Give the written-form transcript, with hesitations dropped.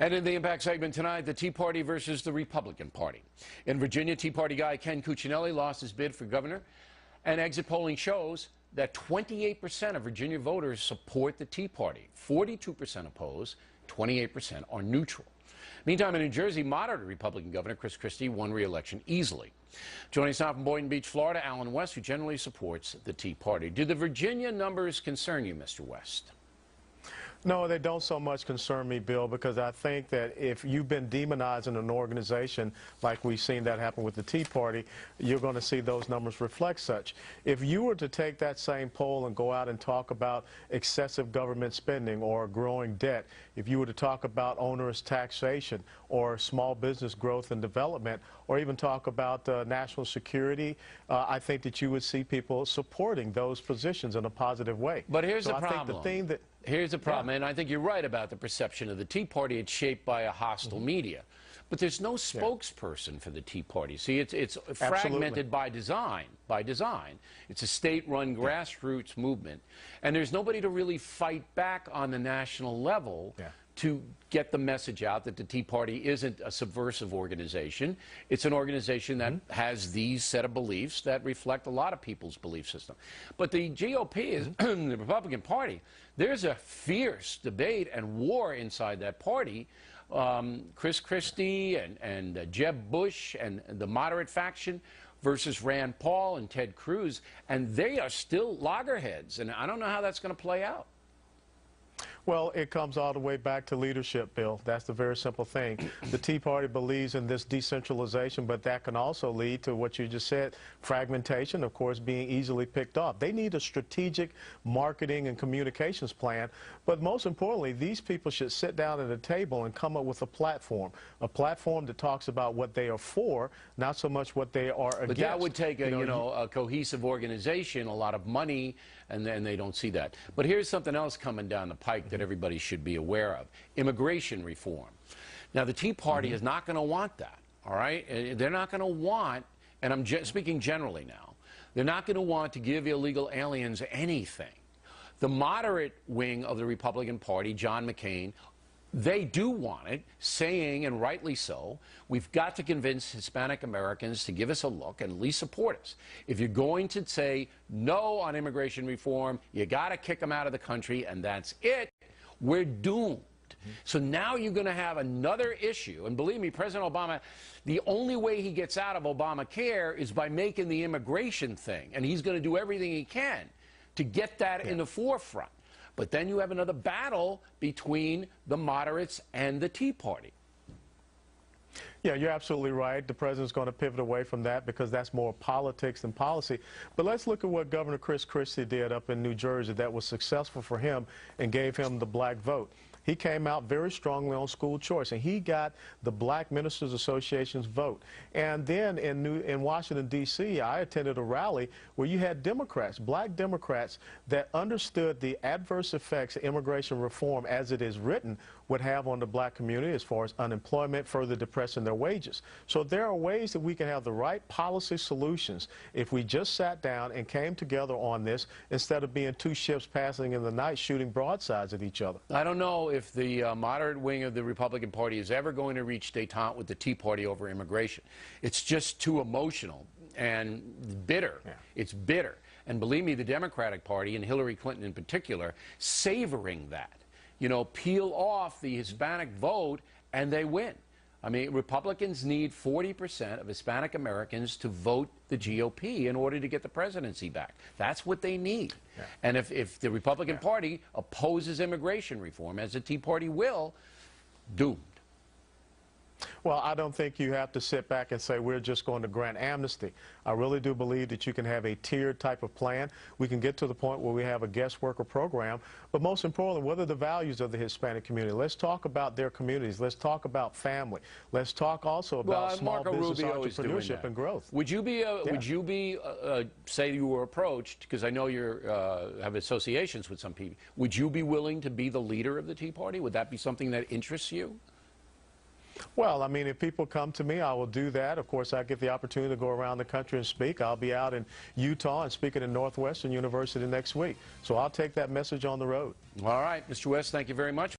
And in the Impact segment tonight, the Tea Party versus the Republican Party. In Virginia, Tea Party guy Ken Cuccinelli lost his bid for governor, and exit polling shows that 28% of Virginia voters support the Tea Party. 42% oppose, 28% are neutral. Meantime, in New Jersey, moderate Republican Governor Chris Christie won re-election easily. Joining us now from Boynton Beach, Florida, Alan West, who generally supports the Tea Party. Do the Virginia numbers concern you, Mr. West? No, they don't so much concern me, Bill, because I think that if you've been demonizing an organization like we've seen that happen with the Tea Party, you're going to see those numbers reflect such. If you were to take that same poll and go out and talk about excessive government spending or growing debt, if you were to talk about onerous taxation or small business growth and development, or even talk about national security, I think that you would see people supporting those positions in a positive way. But here's the I problem. think the thing that Here's the problem, and I think you're right about the perception of the Tea Party. It's shaped by a hostile media. But there's no spokesperson for the Tea Party. See, it's fragmented by design. It's a state-run grassroots movement. And there's nobody to really fight back on the national level to get the message out that the Tea Party isn't a subversive organization. It's an organization that has these set of beliefs that reflect a lot of people's belief system. But the GOP is the Republican Party. There's a fierce debate and war inside that party. Chris Christie and Jeb Bush and the moderate faction versus Rand Paul and Ted Cruz, and they are still loggerheads, and I don't know how that's going to play out. Well, it comes all the way back to leadership, Bill. That's the very simple thing. The Tea Party believes in this decentralization, but that can also lead to what you just said, fragmentation, of course, being easily picked off. They need a strategic marketing and communications plan, but most importantly, these people should sit down at a table and come up with a platform that talks about what they are for, not so much what they are against. But that would take a cohesive organization, a lot of money, and then they don't see that. But here's something else coming down the pike that everybody should be aware of: immigration reform. Now, the Tea Party is not going to want that, all right? They're not going to want, and I'm speaking generally now, they're not going to want to give illegal aliens anything. The moderate wing of the Republican Party, John McCain, they do want it, saying, and rightly so, we've got to convince Hispanic Americans to give us a look and at least support us. If you're going to say no on immigration reform, you got to kick them out of the country, and that's it. We're doomed. So now you're going to have another issue, and believe me, President Obama, the only way he gets out of Obamacare is by making the immigration thing, and he's going to do everything he can to get that in the forefront. But then you have another battle between the moderates and the Tea Party. Yeah, you're absolutely right. The president's going to pivot away from that because that's more politics than policy. But let's look at what Governor Chris Christie did up in New Jersey that was successful for him and gave him the black vote. He came out very strongly on school choice, and he got the Black Ministers Association's vote. And then in Washington, D.C., I attended a rally where you had Democrats, black Democrats, that understood the adverse effects of immigration reform as it is written would have on the black community as far as unemployment, further depressing their wages. So there are ways that we can have the right policy solutions if we just sat down and came together on this instead of being two ships passing in the night shooting broadsides at each other. I don't know if the moderate wing of the Republican Party is ever going to reach détente with the Tea Party over immigration. It's just too emotional and bitter. It's bitter. And believe me, the Democratic Party, and Hillary Clinton in particular, savoring that. You know, peel off the Hispanic vote and they win. I mean, Republicans need 40% of Hispanic Americans to vote the GOP in order to get the presidency back. That's what they need. And if the Republican Party opposes immigration reform, as the Tea Party will, doomed. Well, I don't think you have to sit back and say we're just going to grant amnesty. I really do believe that you can have a tiered type of plan. We can get to the point where we have a guest worker program. But most importantly, what are the values of the Hispanic community? Let's talk about their communities. Let's talk about family. Let's talk also about small business entrepreneurship and growth. Would you be, say you were approached, because I know you have associations with some people, would you be willing to be the leader of the Tea Party? Would that be something that interests you? Well, I mean, if people come to me, I will do that. Of course, I get the opportunity to go around the country and speak. I'll be out in Utah and speaking at Northwestern University next week. So I'll take that message on the road. All right, Mr. West, thank you very much.